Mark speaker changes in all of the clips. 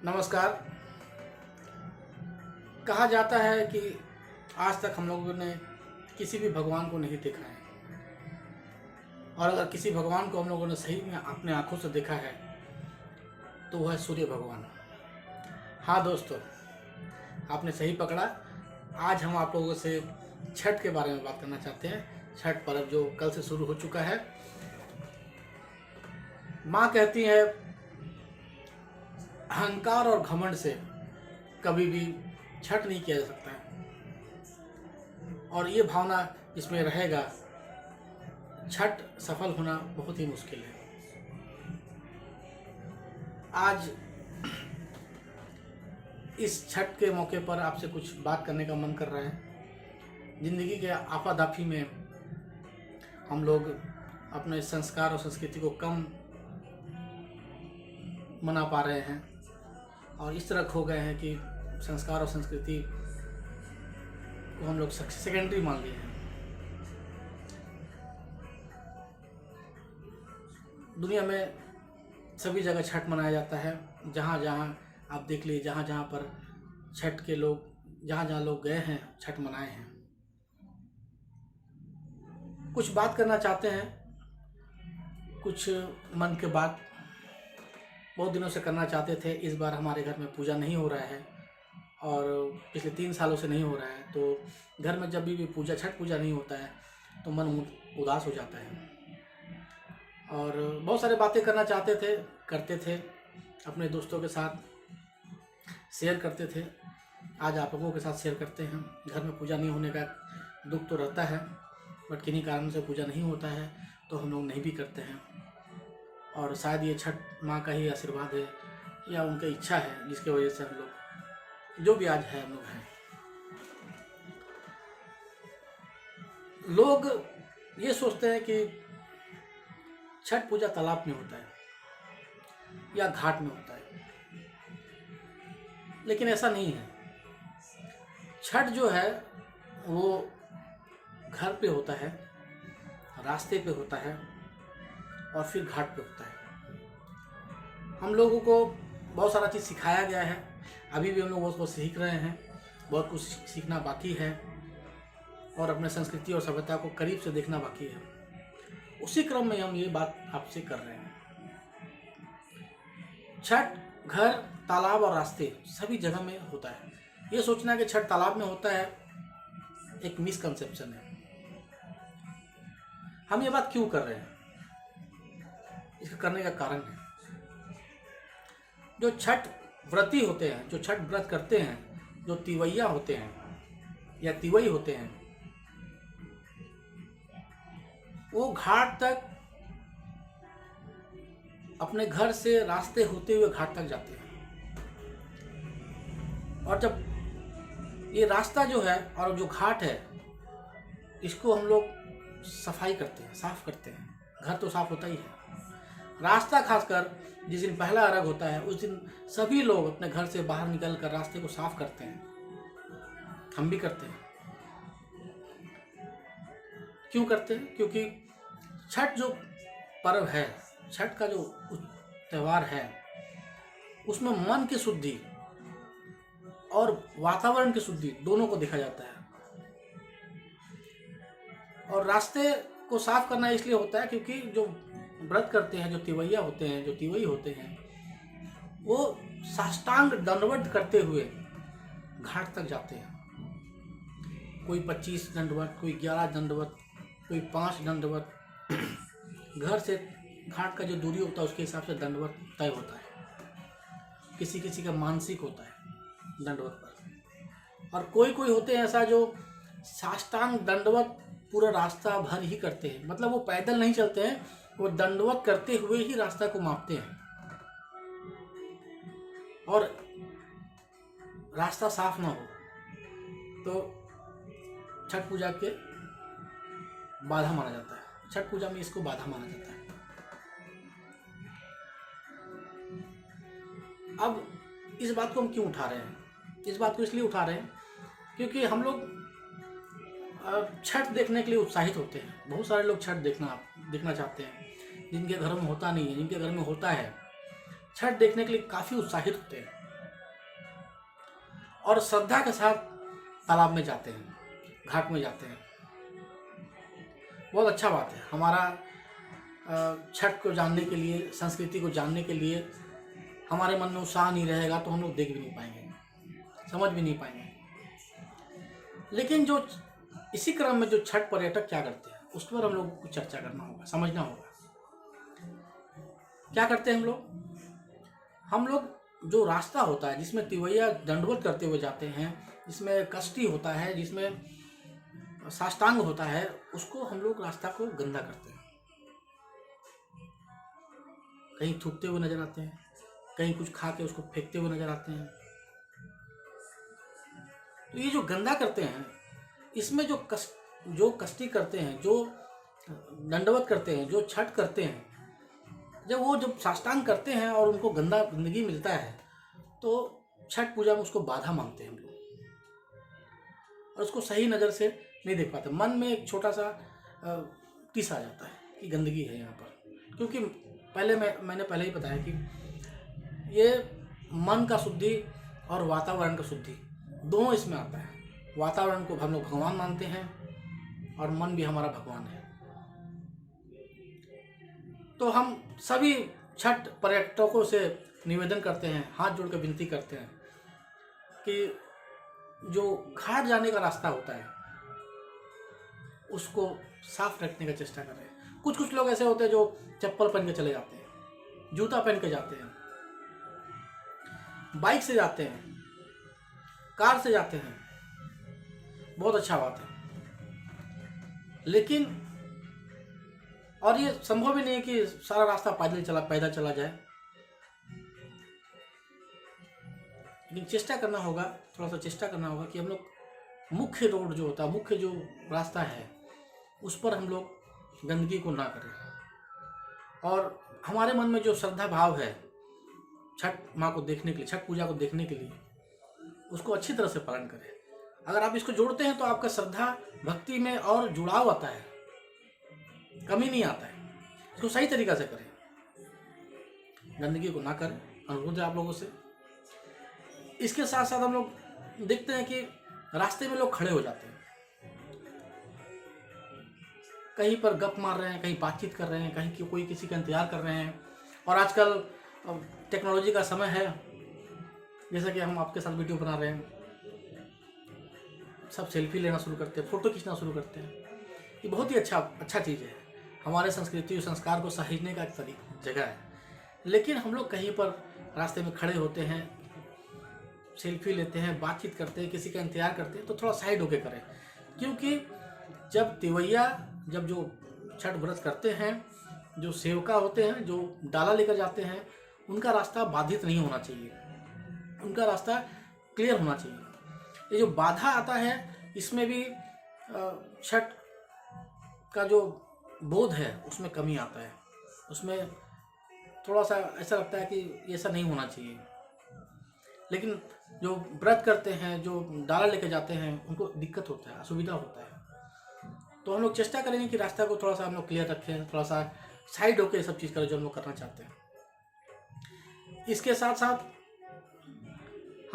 Speaker 1: नमस्कार। कहा जाता है कि आज तक हम लोगों ने किसी भी भगवान को नहीं देखा है, और अगर किसी भगवान को हम लोगों ने सही में अपने आंखों से देखा है तो वह है सूर्य भगवान। हाँ दोस्तों, आपने सही पकड़ा। आज हम आप लोगों से छठ के बारे में बात करना चाहते हैं। छठ पर्व जो कल से शुरू हो चुका है। माँ कहती है अहंकार और घमंड से कभी भी छठ नहीं किया जा सकता है, और ये भावना इसमें रहेगा, छठ सफल होना बहुत ही मुश्किल है। आज इस छठ के मौके पर आपसे कुछ बात करने का मन कर रहा है। जिंदगी के आपाधापी में हम लोग अपने संस्कार और संस्कृति को कम मना पा रहे हैं, और इस तरह खो गए हैं कि संस्कार और संस्कृति को हम लोग सेकेंडरी मान लिए हैं। दुनिया में सभी जगह छठ मनाया जाता है। जहाँ जहाँ आप देख लीजिए, जहाँ जहाँ पर छठ के लोग, जहाँ जहाँ लोग गए हैं, छठ मनाए हैं। कुछ बात करना चाहते हैं, कुछ मन के बात बहुत दिनों से करना चाहते थे। इस बार हमारे घर में पूजा नहीं हो रहा है, और पिछले 3 सालों से नहीं हो रहा है। तो घर में जब भी पूजा, छठ पूजा नहीं होता है तो मन उदास हो जाता है, और बहुत सारी बातें करना चाहते थे, करते थे, अपने दोस्तों के साथ शेयर करते थे। आज आप लोगों के साथ शेयर करते हैं। घर में पूजा नहीं होने का दुख तो रहता है, बट किन्हीं कारण से पूजा नहीं होता है तो हम लोग नहीं भी करते हैं। और शायद ये छठ माँ का ही आशीर्वाद है, या उनकी इच्छा है, जिसकी वजह से हम लोग जो भी आज है हम लोग हैं। लोग ये सोचते हैं कि छठ पूजा तालाब में होता है या घाट में होता है, लेकिन ऐसा नहीं है। छठ जो है वो घर पे होता है, रास्ते पे होता है, और फिर घाट पे होता है। हम लोगों को बहुत सारा चीज़ सिखाया गया है, अभी भी हम लोग उसको सीख रहे हैं, बहुत कुछ सीखना बाकी है, और अपने संस्कृति और सभ्यता को करीब से देखना बाकी है। उसी क्रम में हम ये बात आपसे कर रहे हैं। छठ घर, तालाब और रास्ते सभी जगह में होता है। ये सोचना कि छठ तालाब में होता है एक मिसकंसेप्शन है। हम ये बात क्यों कर रहे हैं, इसका करने का कारण है, जो छठ व्रती होते हैं, जो छठ व्रत करते हैं, जो तिवैया होते हैं या तिवई होते हैं, वो घाट तक अपने घर से रास्ते होते हुए घाट तक जाते हैं। और जब ये रास्ता जो है और जो घाट है, इसको हम लोग सफाई करते हैं, साफ करते हैं। घर तो साफ होता ही है, रास्ता खासकर जिस दिन पहला अर्घ होता है उस दिन सभी लोग अपने घर से बाहर निकलकर रास्ते को साफ करते हैं। हम भी करते हैं। क्यों करते हैं? क्योंकि छठ जो पर्व है, छठ का जो त्यौहार है, उसमें मन की शुद्धि और वातावरण की शुद्धि दोनों को देखा जाता है। और रास्ते को साफ करना इसलिए होता है क्योंकि जो व्रत करते हैं, जो तिवैया होते हैं, जो तिवई होते हैं, वो साष्टांग दंडवत करते हुए घाट तक जाते हैं। कोई 25 दंडवत, कोई 11 दंडवत, कोई 5 दंडवत। घर से घाट का जो दूरी होता है उसके हिसाब से दंडवत तय होता है। किसी किसी का मानसिक होता है दंडवत पर, और कोई कोई होते हैं ऐसा जो साष्टांग दंडवत पूरा रास्ता भर ही करते हैं। मतलब वो पैदल नहीं चलते हैं, वो दंडवत करते हुए ही रास्ता को मापते हैं, और रास्ता साफ ना हो तो छठ पूजा के बाधा माना जाता है। छठ पूजा में इसको बाधा माना जाता है। अब इस बात को हम क्यों उठा रहे हैं? इस बात को इसलिए उठा रहे हैं क्योंकि हम लोग छठ देखने के लिए उत्साहित होते हैं। बहुत सारे लोग छठ देखना चाहते हैं, जिनके घरों में होता नहीं है, जिनके घर में होता है, छठ देखने के लिए काफ़ी उत्साहित होते हैं। और श्रद्धा के साथ तालाब में जाते हैं, घाट में जाते हैं। बहुत अच्छा बात है। हमारा छठ को जानने के लिए, संस्कृति को जानने के लिए हमारे मन में उत्साह नहीं रहेगा तो हम लोग देख भी नहीं पाएंगे, समझ भी नहीं पाएंगे। लेकिन जो इसी क्रम में जो छठ पर्यटक क्या करते हैं उस पर हम लोग को चर्चा करना होगा, समझना होगा। क्या करते हैं हम लोग जो रास्ता होता है जिसमें तिवैया दंडवत करते हुए जाते हैं, जिसमें कष्टी होता है, जिसमें साष्टांग होता है, उसको हम लोग रास्ता को गंदा करते हैं। कहीं थूकते हुए नजर आते हैं, कहीं कुछ खा के उसको फेंकते हुए नजर आते हैं। तो ये जो गंदा करते हैं, इसमें जो कष्टी करते हैं, जो दंडवत करते हैं, जो छठ करते हैं, जब साष्टांग करते हैं और उनको गंदगी मिलता है तो छठ पूजा में उसको बाधा मानते हैं हम लोग, और उसको सही नज़र से नहीं देख पाते। मन में एक छोटा सा टिस आ जाता है कि गंदगी है यहाँ पर, क्योंकि मैंने पहले ही बताया कि ये मन का शुद्धि और वातावरण का शुद्धि दोनों इसमें आता है। वातावरण को हम लोग भगवान मानते हैं और मन भी हमारा भगवान है। तो हम सभी छठ पर्यटकों से निवेदन करते हैं, हाथ जोड़ कर विनती करते हैं कि जो घाट जाने का रास्ता होता है उसको साफ रखने का चेष्टा करें। कुछ लोग ऐसे होते हैं जो चप्पल पहन के चले जाते हैं, जूता पहन के जाते हैं, बाइक से जाते हैं, कार से जाते हैं, बहुत अच्छा बात है। लेकिन और ये संभव ही नहीं है कि सारा रास्ता पैदल चला जाए, लेकिन चेष्टा करना होगा, थोड़ा सा चेष्टा करना होगा कि हम लोग मुख्य रोड जो होता है, मुख्य जो रास्ता है, उस पर हम लोग गंदगी को ना करें। और हमारे मन में जो श्रद्धा भाव है छठ माँ को देखने के लिए, छठ पूजा को देखने के लिए, उसको अच्छी तरह से पालन करें। अगर आप इसको जोड़ते हैं तो आपका श्रद्धा भक्ति में और जुड़ाव आता है, कमी नहीं आता है। इसको सही तरीका से करें, गंदगी को ना करें, अनुरोध है आप लोगों से। इसके साथ साथ हम लोग देखते हैं कि रास्ते में लोग खड़े हो जाते हैं, कहीं पर गप मार रहे हैं, कहीं बातचीत कर रहे हैं, कहीं कोई किसी का इंतजार कर रहे हैं। और आजकल टेक्नोलॉजी का समय है, जैसा कि हम आपके साथ वीडियो बना रहे हैं, सब सेल्फी लेना शुरू करते हैं, फ़ोटो खींचना शुरू करते हैं। ये बहुत ही अच्छा चीज़ है, हमारे संस्कृति और संस्कार को सहेजने का एक जगह है। लेकिन हम लोग कहीं पर रास्ते में खड़े होते हैं, सेल्फी लेते हैं, बातचीत करते हैं, किसी का इंतजार करते हैं, तो थोड़ा साइड होके करें। क्योंकि जब तिवैया जो छठ व्रत करते हैं, जो सेवका होते हैं, जो डाला लेकर जाते हैं, उनका रास्ता बाधित नहीं होना चाहिए, उनका रास्ता क्लियर होना चाहिए। ये जो बाधा आता है, इसमें भी छठ का जो बोध है उसमें कमी आता है, उसमें थोड़ा सा ऐसा लगता है कि ऐसा नहीं होना चाहिए। लेकिन जो व्रत करते हैं, जो डाला लेके जाते हैं, उनको दिक्कत होता है, असुविधा होता है। तो हम लोग चेष्टा करेंगे कि रास्ता को थोड़ा सा हम लोग क्लियर रखें, थोड़ा सा साइड होके सब चीज़ करें जो हम लोग करना चाहते हैं। इसके साथ साथ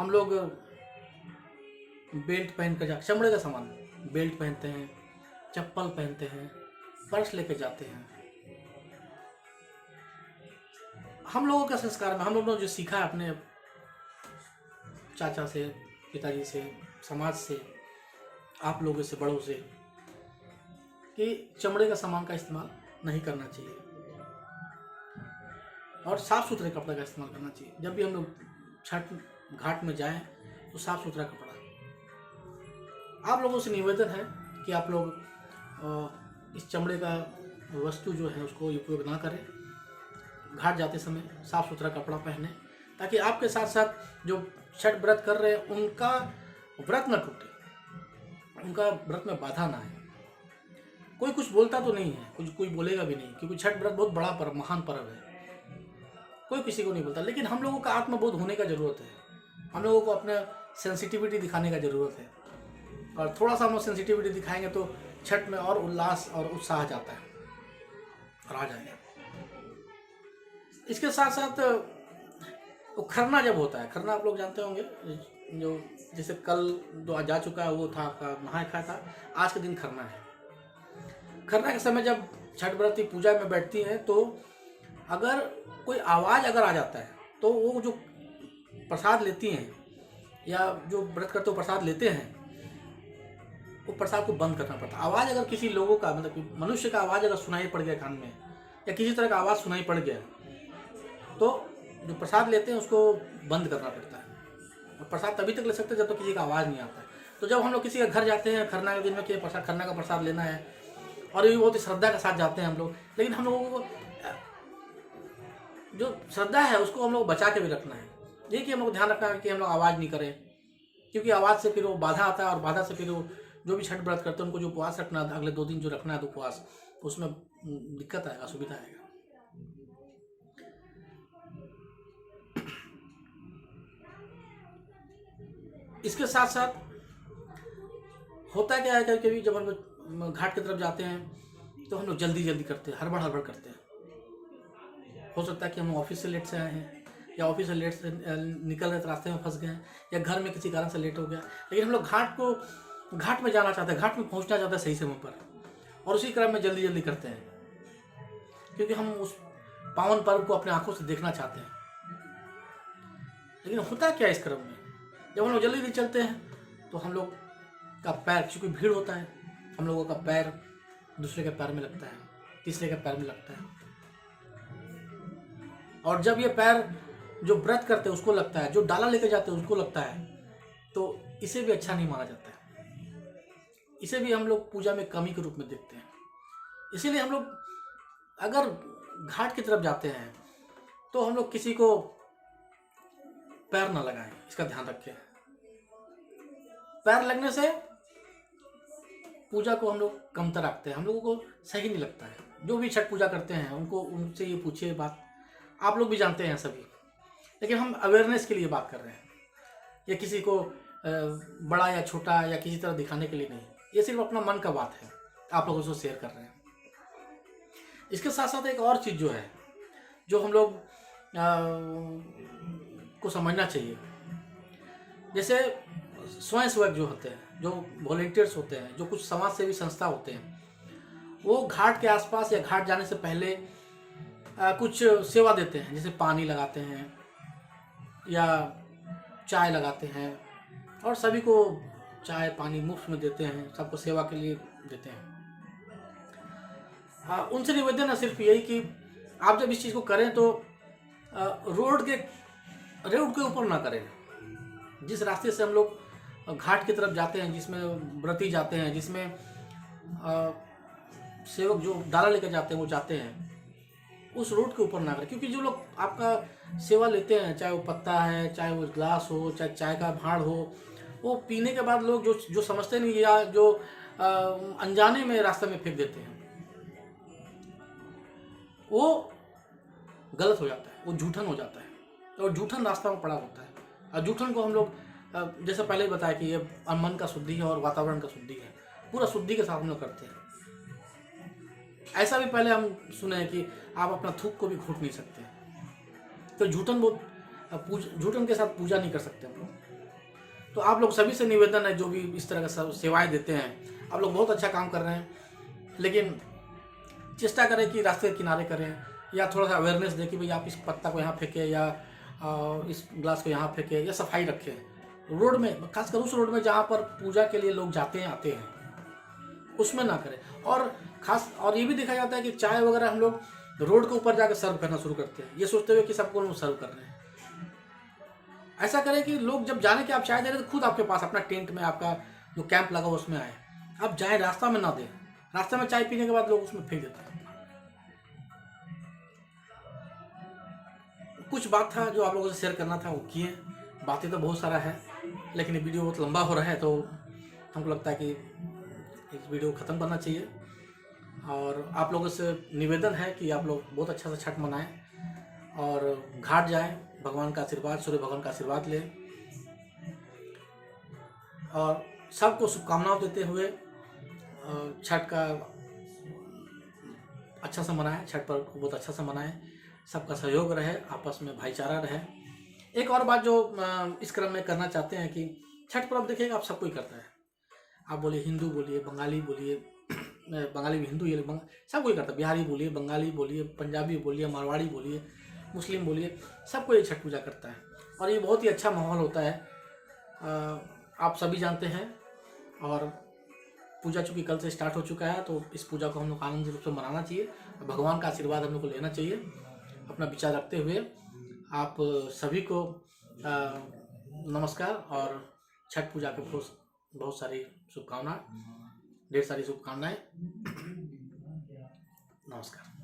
Speaker 1: हम लोग बेल्ट पहन कर चमड़े का सामान, बेल्ट पहनते हैं, चप्पल पहनते हैं, पर्स लेके जाते हैं। हम लोगों का संस्कार में हम लोगों ने जो सीखा है अपने चाचा से, पिताजी से, समाज से, आप लोगों से, बड़ों से, कि चमड़े का सामान का इस्तेमाल नहीं करना चाहिए और साफ़ सुथरे कपड़े का इस्तेमाल करना चाहिए। जब भी हम लोग छठ घाट में जाएं तो साफ़ सुथरा कपड़ा। आप लोगों से निवेदन है कि आप लोग इस चमड़े का वस्तु जो है उसको उपयोग ना करें। घाट जाते समय साफ़ सुथरा कपड़ा पहने, ताकि आपके साथ साथ जो छठ व्रत कर रहे हैं उनका व्रत न टूटे, उनका व्रत में बाधा ना आए। कोई कुछ बोलता तो नहीं है, कोई बोलेगा भी नहीं, क्योंकि छठ व्रत बहुत बड़ा पर्व, महान पर्व है, कोई किसी को नहीं बोलता। लेकिन हम लोगों का आत्मबोध होने का ज़रूरत है, हम लोगों को अपने सेंसिटिविटी दिखाने का ज़रूरत है। और थोड़ा सा हम लोग सेंसिटिविटी दिखाएंगे तो छठ में और उल्लास और उत्साह आ जाता है और आ जाएगा। इसके साथ साथ वो खरना जब होता है, खरना आप लोग जानते होंगे, जो जैसे कल जो जा चुका है वो था आपका नहाय खाया था, आज के दिन खरना है। खरना के समय जब छठ व्रती पूजा में बैठती हैं तो अगर कोई आवाज़ अगर आ जाता है तो वो जो प्रसाद लेती हैं या जो व्रत करते हो प्रसाद लेते हैं वो प्रसाद को बंद करना पड़ता है। आवाज़ अगर किसी लोगों का मतलब कि मनुष्य का आवाज़ अगर सुनाई पड़ गया कान में या किसी तरह का आवाज़ सुनाई पड़ गया तो जो प्रसाद लेते हैं उसको बंद करना पड़ता है। और प्रसाद तभी तक ले सकते हैं जब तक किसी का आवाज़ नहीं आता है। तो जब हम लोग किसी के घर जाते हैं खरना के दिन में कि प्रसाद खरना का प्रसाद लेना है और ये भी बहुत ही श्रद्धा के साथ जाते हैं हम लोग, लेकिन हम लोगों को जो श्रद्धा है उसको हम लोग बचा के भी रखना है। ये कि हम लोग ध्यान रखना है कि हम लोग आवाज़ नहीं करें, क्योंकि आवाज़ से फिर वो बाधा आता है और बाधा से फिर वो जो भी छठ व्रत करते हैं उनको जो उपवास रखना है अगले 2 दिन जो रखना है तो उपवास उसमें दिक्कत आएगा, असुविधा आएगा। इसके साथ साथ होता क्या है कभी जब हम लोग घाट की तरफ जाते हैं तो हम लोग जल्दी जल्दी करते हैं, हड़बड़ हड़बड़ करते हैं। हो सकता है कि हम ऑफिस से लेट से आए हैं या ऑफिस से लेट से निकल रहे रास्ते में फंस गए हैं या घर में किसी कारण से लेट हो गया, लेकिन हम लोग घाट में जाना चाहते हैं, घाट में पहुंचना चाहते हैं सही समय पर और उसी क्रम में जल्दी जल्दी करते हैं क्योंकि हम उस पावन पर्व को अपने आंखों से देखना चाहते हैं। लेकिन होता क्या है इस क्रम में, जब हम लोग जल्दी जल्दी चलते हैं तो हम लोग का पैर, क्योंकि भीड़ होता है, हम लोगों का पैर दूसरे के पैर में लगता है, तीसरे के पैर में लगता है और जब ये पैर जो व्रत करते हैं उसको लगता है, जो डाला लेकर जाते हैं उसको लगता है, तो इसे भी अच्छा नहीं माना जाता है। इसे भी हम लोग पूजा में कमी के रूप में देखते हैं। इसीलिए हम लोग अगर घाट की तरफ जाते हैं तो हम लोग किसी को पैर ना लगाएं, इसका ध्यान रखें। पैर लगने से पूजा को हम लोग कमतर रखते हैं, हम लोगों को सही नहीं लगता है। जो भी छठ पूजा करते हैं उनको उनसे ये पूछिए बात, आप लोग भी जानते हैं सभी, लेकिन हम अवेयरनेस के लिए बात कर रहे हैं, ये किसी को बड़ा या छोटा या किसी तरह दिखाने के लिए नहीं, ये सिर्फ अपना मन का बात है, आप लोगों से शेयर कर रहे हैं। इसके साथ साथ एक और चीज़ जो है जो हम लोग को समझना चाहिए, जैसे स्वयंसेवक जो होते हैं, जो वॉलेंटियर्स होते हैं, जो कुछ समाज सेवी संस्था होते हैं, वो घाट के आसपास या घाट जाने से पहले कुछ सेवा देते हैं, जैसे पानी लगाते हैं या चाय लगाते हैं और सभी को चाय पानी मुफ्त में देते हैं, सबको सेवा के लिए देते हैं। उनसे निवेदन है सिर्फ यही कि आप जब इस चीज़ को करें तो रोड के ऊपर ना करें। जिस रास्ते से हम लोग घाट की तरफ जाते हैं, जिसमें व्रती जाते हैं, जिसमें सेवक जो डाला लेकर जाते हैं वो जाते हैं, उस रोड के ऊपर ना करें, क्योंकि जो लोग आपका सेवा लेते हैं, चाहे वो पत्ता है, चाहे वो ग्लास हो, चाहे चाय का भाड़ हो, वो पीने के बाद लोग जो समझते नहीं या जो अनजाने में रास्ते में फेंक देते हैं, वो गलत हो जाता है, वो जूठन हो जाता है और जूठन रास्ता में पड़ा होता है। और जूठन को हम लोग जैसे पहले ही बताया कि ये मन का शुद्धि है और वातावरण का शुद्धि है, पूरा शुद्धि के साथ हम लोग करते हैं। ऐसा भी पहले हम सुने हैं कि आप अपना थूक को भी घूट नहीं सकते, तो जूठन के साथ पूजा नहीं कर सकते हम लोग। तो आप लोग सभी से निवेदन है, जो भी इस तरह का सेवाएं देते हैं, आप लोग बहुत अच्छा काम कर रहे हैं, लेकिन चेष्टा करें कि रास्ते के किनारे करें या थोड़ा सा अवेयरनेस दें कि भाई आप इस पत्ता को यहाँ फेंकें या इस ग्लास को यहाँ फेंकें या सफाई रखें। रोड में, खासकर उस रोड में जहाँ पर पूजा के लिए लोग जाते हैं आते हैं, उसमें ना करें। और ये भी देखा जाता है कि चाय वगैरह हम लोग रोड के ऊपर जाकर सर्व करना शुरू करते हैं, ये सोचते हुए कि सबको हम सर्व कर रहे हैं। ऐसा करें कि लोग जब जाने के आप चाय दे रहे हैं तो खुद आपके पास अपना टेंट में आपका जो कैंप लगा उसमें आए, आप जाए, रास्ता में ना दें। रास्ते में चाय पीने के बाद लोग उसमें फेंक देते हैं। कुछ बात था जो आप लोगों से शेयर करना था, वो किए। बातें तो बहुत सारा है, लेकिन ये वीडियो बहुत लंबा हो रहा है, तो हमको लगता है कि इस वीडियो को ख़त्म करना चाहिए। और आप लोगों से निवेदन है कि आप लोग बहुत अच्छा से छठ मनाएं और घाट जाएं, भगवान का आशीर्वाद, सूर्य भगवान का आशीर्वाद लें और सबको शुभकामनाएं देते हुए छठ का अच्छा से मनाएं, छठ पर्व को बहुत अच्छा से मनाएं, सबका सहयोग रहे, आपस में भाईचारा रहे, एक और बात जो इस क्रम में करना चाहते हैं कि छठ पर्व देखिएगा आप सब कोई करता है। आप बोलिए हिंदू बोलिए, बंगाली बोलिए, बंगाली भी हिंदू ही है, सब कोई करता है। बिहारी बोलिए, बंगाली बोलिए, पंजाबी बोलिए, मारवाड़ी बोलिए, मुस्लिम बोलिए, सब कोई छठ पूजा करता है और ये बहुत ही अच्छा माहौल होता है। आप सभी जानते हैं। और पूजा चूँकि कल से स्टार्ट हो चुका है, तो इस पूजा को हम लोग आनंद रूप से मनाना चाहिए। भगवान का आशीर्वाद हम लोग को लेना चाहिए। अपना विचार रखते हुए आप सभी को नमस्कार और छठ पूजा के बहुत सारी शुभकामनाएं, ढेर सारी शुभकामनाएं। नमस्कार।